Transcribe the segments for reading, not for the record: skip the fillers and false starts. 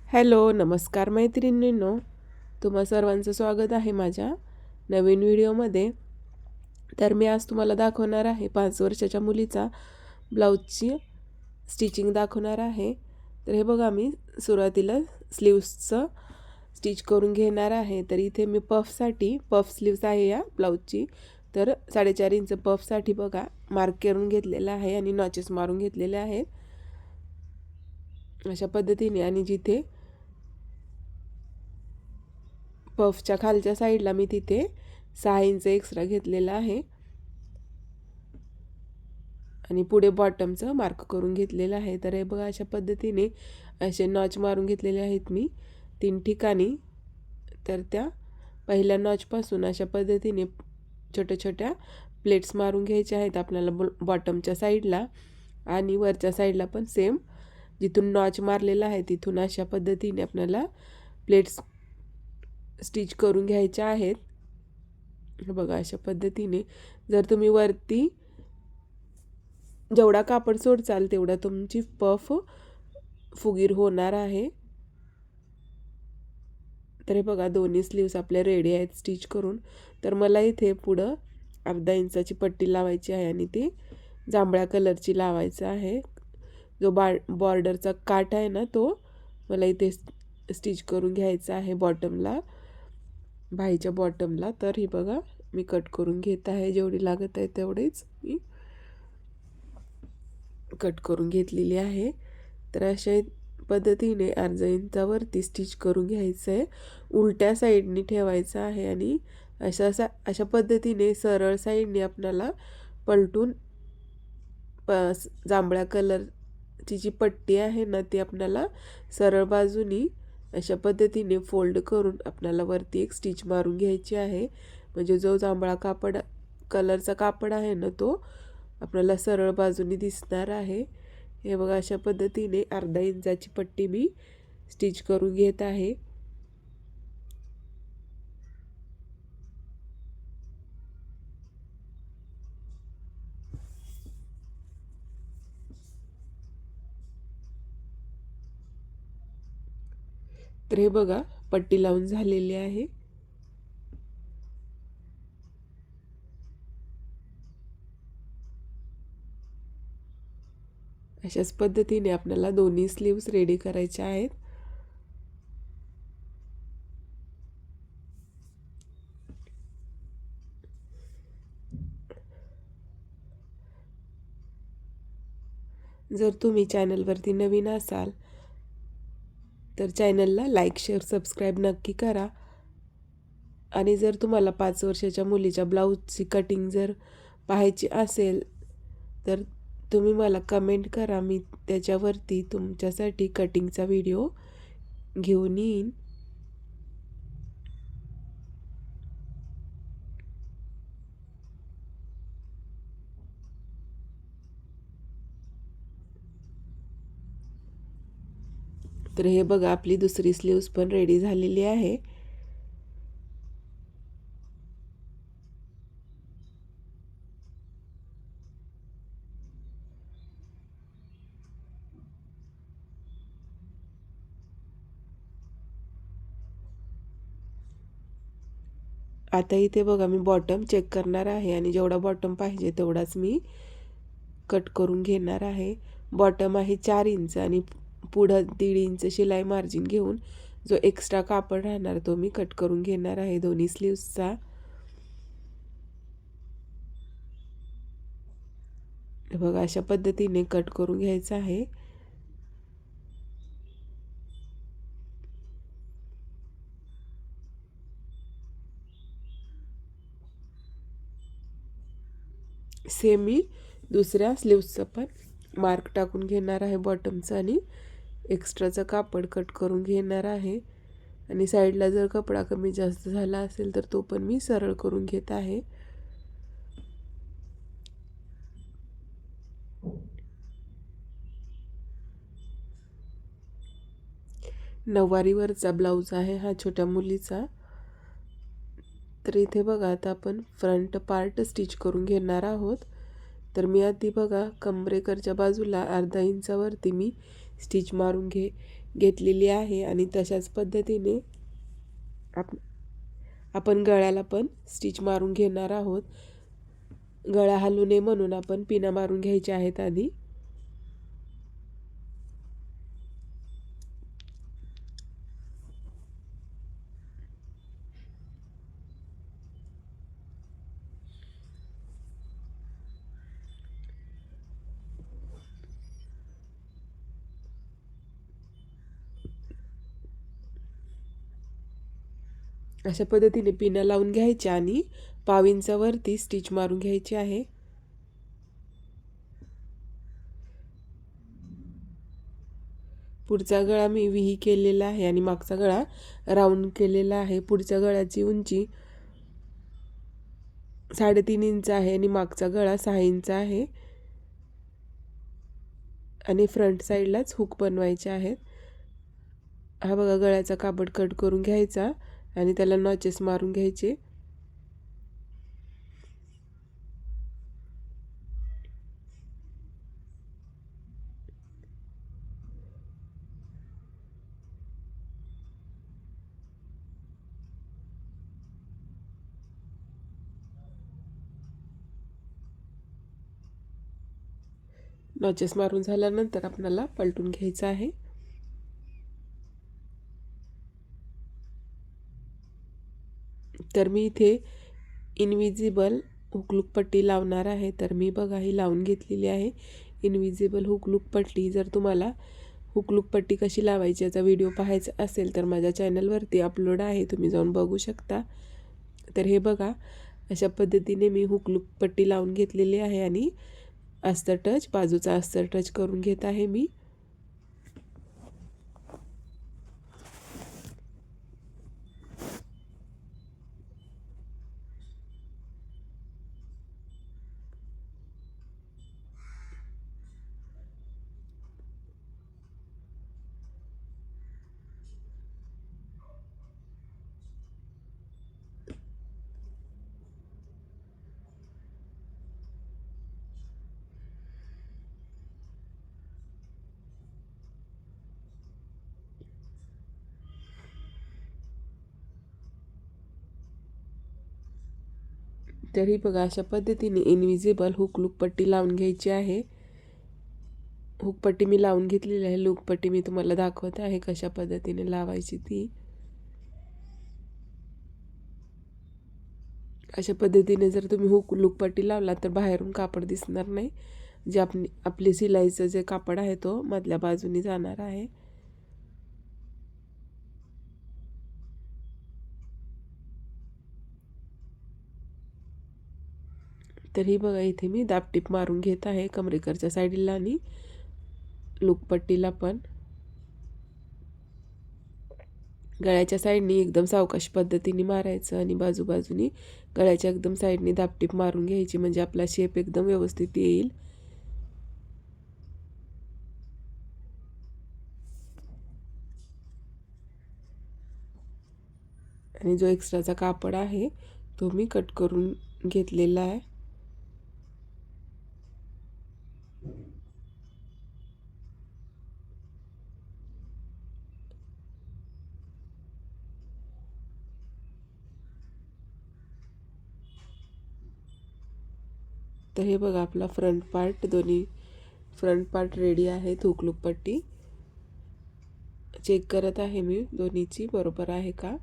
Hello, नमस्कार मैत्रिणींनो. तुम्हा सर्वांचं स्वागत आहे माझ्या नवीन व्हिडिओमध्ये. तर मी आज तुम्हाला दाखवणार आहे 5 वर्षाच्या मुलीचा ब्लाऊजची स्टिचिंग दाखवणार आहे. तर हे बघा, मी सुरुवातीला स्लीव्सचं स्टिच करून घेणार आहे. तर इथे मी पफ स्लीव्स आहे या ब्लाऊजची. तर 4.5 इंच पफसाठी बघा मार्क करून घेतलेला आहे आणि नॉचेस मारून घेतलेले आहेत अशा पद्धतीने. आणि जिथे पफच्या खालच्या साईडला मी तिथे 6 इंच एक्स्ट्रा घेतलेला आहे आणि पुढे बॉटमचं मार्क करून घेतलेलं आहे. तर हे बघा, अशा पद्धतीने असे नॉच मारून घेतलेले आहेत मी 3 ठिकाणी. तर त्या पहिल्या नॉचपासून अशा पद्धतीने छोट्या छोट्या प्लेट्स मारून घ्यायच्या आहेत आपल्याला बॉटमच्या साईडला, आणि वरच्या साईडला पण सेम जिथून नॉच मारलेला आहे तिथून अशा पद्धतीने आपल्याला प्लेट्स स्टिच करून घ्यायच्या आहेत. बघा, अशा पद्धतीने जर तुम्ही वरती जेवढा कापड सोडचाल तेवढा तुमची पफ फुगीर होणार आहे. तर हे बघा, दोन्ही स्लीव्स आपल्या रेडी आहेत स्टिच करून. तर मला इथे पुढं अर्धा इंचाची पट्टी लावायची आहे आणि ती जांभळ्या कलरची लावायचं आहे. जो बॉर्डरचा काठ आहे ना, तो मला इथे स्टिच करून घ्यायचा आहे बॉटमला, बाहीच्या बॉटमला. तर ही बघा, मी कट करून घेत आहे. जेवढी लागत आहे तेवढीच मी कट करून घेतलेली आहे. तर अशा पद्धतीने अर्धा इंचावरती स्टिच करून घ्यायचं आहे. उलट्या साईडनी ठेवायचं आहे आणि अशा पद्धतीने सरळ साईडने आपल्याला पलटून जांभळ्या कलरची जी पट्टी आहे ना, ती आपल्याला सरळ बाजूनी अशा पद्धतीने फोल्ड करून आपल्याला वरती एक स्टिच मारून घ्यायची आहे. म्हणजे जो जांभळा कलरचा कापड आहे ना, तो आपल्याला सरळ बाजूनी दिसणार आहे. हे बघा, अशा पद्धतीने अर्धा इंचाची पट्टी मी स्टिच करून घेत आहे. तर हे बघा, पट्टी लावून झालेली आहे. अशाच पद्धतीने आपल्याला दोन्ही स्लीव्स रेडी करायच्या आहेत. जर तुम्ही चॅनलवरती नवीन असाल तर चॅनलला लाईक, शेअर, सबस्क्राईब नक्की करा. आणि जर तुम्हाला 5 वर्षाच्या मुलीच्या ब्लाऊजची कटिंग जर पाहायची असेल तर तुम्ही मला कमेंट करा. मी त्याच्यावरती तुमच्यासाठी कटिंगचा व्हिडिओ घेऊन येईन. तर हे बघा, आपली दुसरी स्लीव्स पण रेडी झालेली आहे. आता इथे बघा, मी बॉटम चेक करणार आहे आणि जेवढा बॉटम पाहिजे तेवढाच मी कट करून घेणार आहे. बॉटम आहे 4 इंच आणि पुढं 1.5 इंच शिलाई मार्जिन घेऊन जो एक्स्ट्रा कापड राहणार तो मी कट करून घेणार आहे दोन्ही स्लीव्सचा. बघा, अशा पद्धतीने कट करून घ्यायचं आहे. सेम मी दुसऱ्या स्लीव्सचं पण मार्क टाकून घेणार आहे बॉटमचं आणि एक्स्ट्राचं कापड कट करून घेणार आहे. आणि साईडला जर कपडा कमी जास्त झाला असेल तर तो पण मी सरळ करून घेत आहे. नऊवारीवरचा ब्लाऊज आहे हा छोट्या मुलीचा. तर इथे बघा, आता आपण फ्रंट पार्ट स्टिच करून घेणार आहोत. तर मी आधी बघा, कमरेकडच्या बाजूला अर्धा इंचावरती मी स्टिच मारून घेतलेली आहे आणि तशाच पद्धतीने आपण गळ्याला पण स्टिच मारून घेणार आहोत. गळा हलू नये म्हणून आपण पिना मारून घ्यायच्या आहेत आधी. अशा पद्धतीने पिना लावून घ्यायच्या आणि 1/2 इंचावरती स्टिच मारून घ्यायची आहे. पुढचा गळा मी व्ही केलेला आहे आणि मागचा गळा राऊंड केलेला आहे. पुढच्या गळ्याची उंची 3.5 इंच आहे आणि मागचा गळा 6 इंच आहे आणि फ्रंट साईडलाच हुक बनवायचे आहेत. हा बघा, गळ्याचा कापड कट करून घ्यायचा आणि त्याला नॉचेस मारून घ्यायचे. नॉचेस मारून झाल्यानंतर आपल्याला पलटून घ्यायचं आहे. तर मी इथे इनविजिबल हुकलूक पट्टी लावणार आहे. तर मी बघा ही लावून घेतलेली आहे इनविजिबल हुकलूक पट्टी. जर तुम्हाला हुकलूक पट्टी कशी लावायची याचा व्हिडिओ पाहायचा असेल तर माझ्या चॅनलवरती अपलोड आहे, तुम्ही जाऊन बघू शकता. तर हे बघा, अशा पद्धतीने मी हुकलूक पट्टी लावून घेतलेली आहे आणि अस्तर टच, बाजूचा अस्तर टच करून घेत आहे मी. तरी बघा, अशा पद्धतीने इनविजिबल हुकलूक पट्टी लावून घ्यायची आहे. हुकपट्टी मी लावून घेतलेली आहे. लूकपट्टी मी तुम्हाला दाखवत आहे कशा पद्धतीने लावायची ती. अशा पद्धतीने जर तुम्ही लूकपट्टी लावला तर बाहेरून कापड दिसणार नाही. जे आपली सिलाईचं जे कापड आहे तो मधल्या बाजूनी जाणार आहे. तर ही बघा, इथे मी दाबटीप मारून घेत आहे कमरेकरच्या साईडला आणि लूकपट्टीला पण. गळ्याच्या साईडनी एकदम सावकाश पद्धतीने मारायचं आणि बाजूबाजूनी गळ्याच्या एकदम साईडनी दाबटीप मारून घ्यायची, म्हणजे आपला शेप एकदम व्यवस्थित येईल. आणि जो एक्स्ट्राचा कापड आहे तो मी कट करून घेतलेला आहे. तर हे बघा, आपला दोन्ही फ्रंट पार्ट रेडी आहे. हुकलूक पट्टी चेक करत आहे मी दोन्हीची बरोबर आहे का,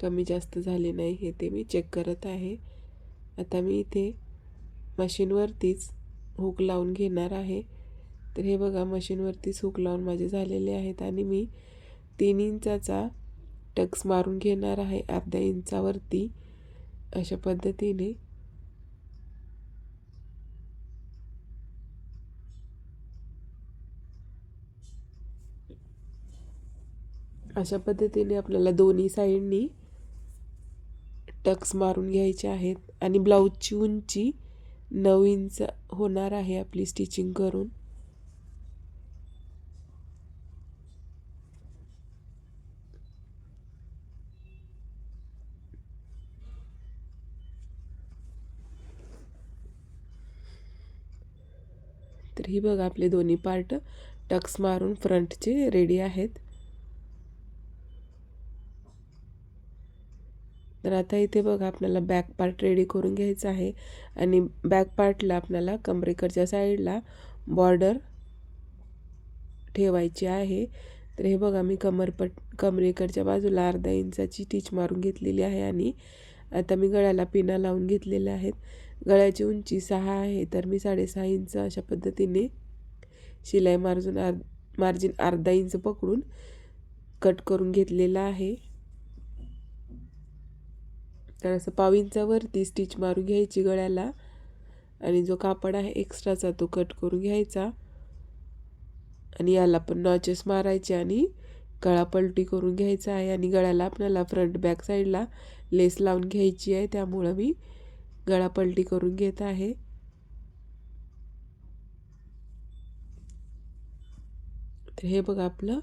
कमी जास्त झाली नाही हे ते मी चेक करत आहे. आता मी इथे मशीनवरतीच हुक लावून घेणार आहे. तर हे बघा, मशीनवरतीच हुक लावून माझे झालेले आहेत आणि मी 3 इंचाचा टक्स मारून घेणार आहे अर्ध्या इंचावरती अशा पद्धतीने. अशा पद्धतीने आपल्याला दोन्ही साईडनी टक्स मारून घ्यायचे आहेत आणि ब्लाऊजची उंची 9 इंच होणार आहे आपली स्टिचिंग करून. तर ही बघा, आपले दोन्ही पार्ट टक्स मारून फ्रंटचे रेडी आहेत. तर आता इथे बघा आपल्याला बॅक पार्ट रेडी करून घ्यायचा आहे आणि बॅक पार्टला आपल्याला कमरेकडच्या साईडला बॉर्डर ठेवायची आहे. तर हे बघा मी कमरेकडच्या बाजूला अर्धा इंचाची टिच मारून घेतलेली आहे आणि आता मी गळ्याला पिना लावून घेतलेल्या आहेत. गळ्याची उंची 6 आहे तर मी 6.5 इंच अशा पद्धतीने शिलाई मार्जिन अर्धा इंच पकडून कट करून घेतलेला आहे. तर असं पाव इंचावरती स्टिच मारून घ्यायची गळ्याला आणि जो कापड आहे एक्स्ट्राचा तो कट करून घ्यायचा आणि याला पण नॉचेस मारायचे आणि गळा पलटी करून घ्यायचा आहे आणि गळ्याला आपल्याला फ्रंट बॅक साईडला लेस लावून घ्यायची आहे, त्यामुळं मी गळा पलटी करून घेत आहे. तर हे बघा आपलं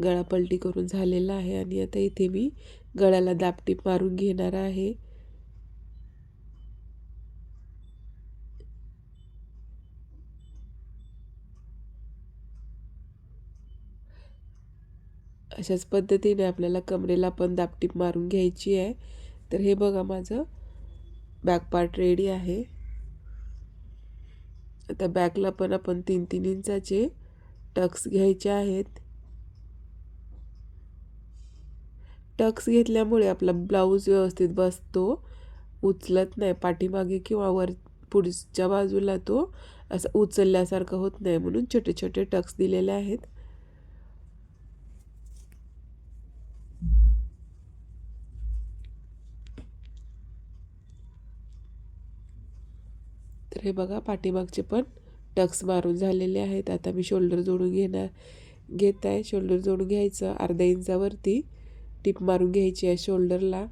गळा पलटी करून झालेला आहे आणि आता इथे मी गळ्याला दापटीप मारून घेणार आहे. अशाच पद्धतीने आपल्याला कमरेला पण दापटीप मारून घ्यायची आहे. तर हे बघा माझं बॅक पार्ट रेडी आहे. आता बॅकला पण आपण 3-3 इंचाचे टक्स घ्यायचे आहेत. टक्स घेतल्यामुळे आपला ब्लाऊज व्यवस्थित बसतो, उचलत नाही पाठीमागे किंवा वर पुढच्या बाजूला तो असं उचलल्यासारखं होत नाही, म्हणून छोटे छोटे टक्स दिलेले आहेत. तर हे बघा पाठीमागचे पण टक्स मारून झालेले आहेत. आता मी शोल्डर जोडून घेत आहे. शोल्डर जोडून घ्यायचं, अर्ध्या इंचावरती टिप मारून घ्यायची आहे शोल्डरला.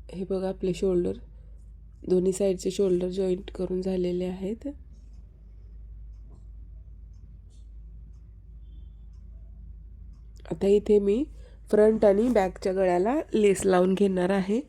हे बघा आपले शोल्डर दोन्ही साईडचे शोल्डर जॉईंट करून झालेले आहेत. आता इथे मी फ्रंट आणि बॅकच्या गळ्याला लेस लावून घेणार आहे.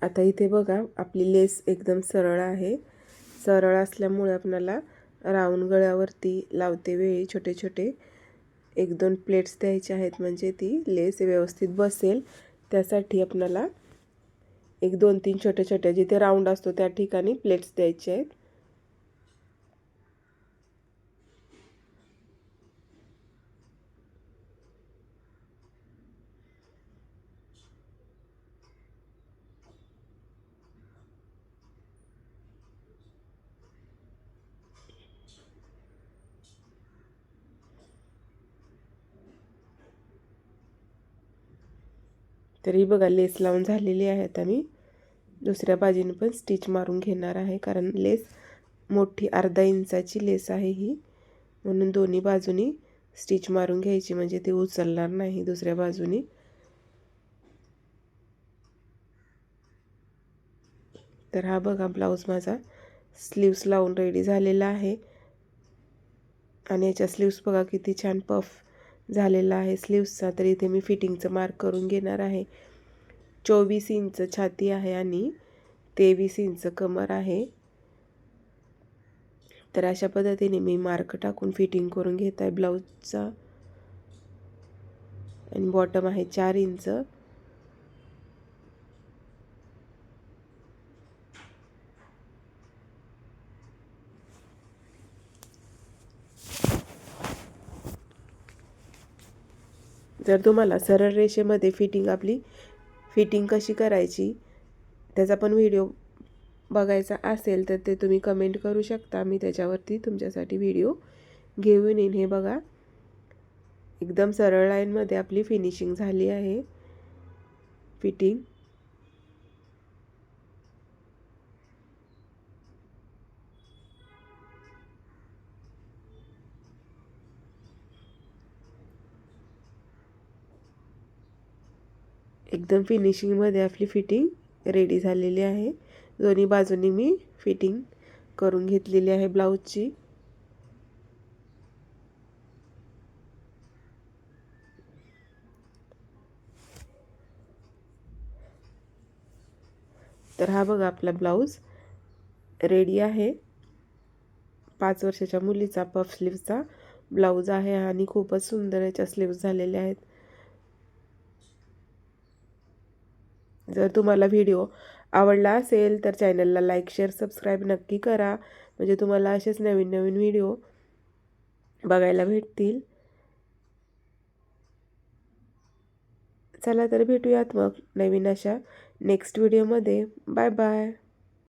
आता इथे बघा आपली लेस एकदम सरळ आहे. सरळ असल्यामुळे आपल्याला राऊंड गळ्यावरती लावते वेळी छोटे छोटे 1-2 प्लेट्स द्यायचे आहेत, म्हणजे ती लेस व्यवस्थित बसेल. त्यासाठी आपल्याला 1-2-3 छोट्या छोट्या जिथे राऊंड असतो त्या ठिकाणी प्लेट्स द्यायचे आहेत. तरी बघा लेस लावून झालेली आहे. आता मी दुसऱ्या बाजूने पण स्टिच मारून घेणार आहे, कारण लेस मोठी अर्धा इंचाची लेस आहे ही, म्हणून दोन्ही बाजूनी स्टिच मारून घ्यायची, म्हणजे ती उचलणार नाही दुसऱ्या बाजूनी. तर हा बघा ब्लाऊज माझा स्लीव्स लावून रेडी झालेला आहे आणि याच्या स्लीव्स बघा किती छान पफ झालेला आहे स्लीव्सचा. तर इथे मी फिटिंगचं मार्क करून घेणार आहे. 24 इंच छाती आहे आणि 23 इंच कमर आहे. तर अशा पद्धतीने मी मार्क टाकून फिटिंग करून घेत आहे ब्लाऊजचा. आणि बॉटम आहे 4 इंच. जर तुम्हाला सरळ रेषेमध्ये फिटिंग कशी करायची त्याचा पण व्हिडिओ बघायचा असेल तर ते तुम्ही कमेंट करू शकता. मी त्याच्यावरती तुमच्यासाठी व्हिडिओ घेऊन येईन. हे बघा, एकदम सरळ लाईनमध्ये आपली फिनिशिंग झाली आहे फिटिंग. एकदम फिनिशिंगमध्ये आपली फिटिंग रेडी झालेली आहे. दोन्ही बाजूंनी मी फिटिंग करून घेतलेली आहे ब्लाऊजची. तर हा बघा आपला ब्लाऊज रेडी आहे. 5 वर्षाच्या मुलीचा पफ स्लीव्हचा ब्लाऊज आहे आणि खूपच सुंदर याच्या स्लीव्स झालेले आहेत. जर तुम्हाला व्हिडिओ आवडला असेल तर चॅनलला लाईक, शेअर, सबस्क्राईब नक्की करा. म्हणजे तुम्हाला असेच नवीन नवीन व्हिडिओ बघायला भेटतील. चला तर भेटूयात मग नवीन अशा नेक्स्ट व्हिडिओमध्ये. Bye bye.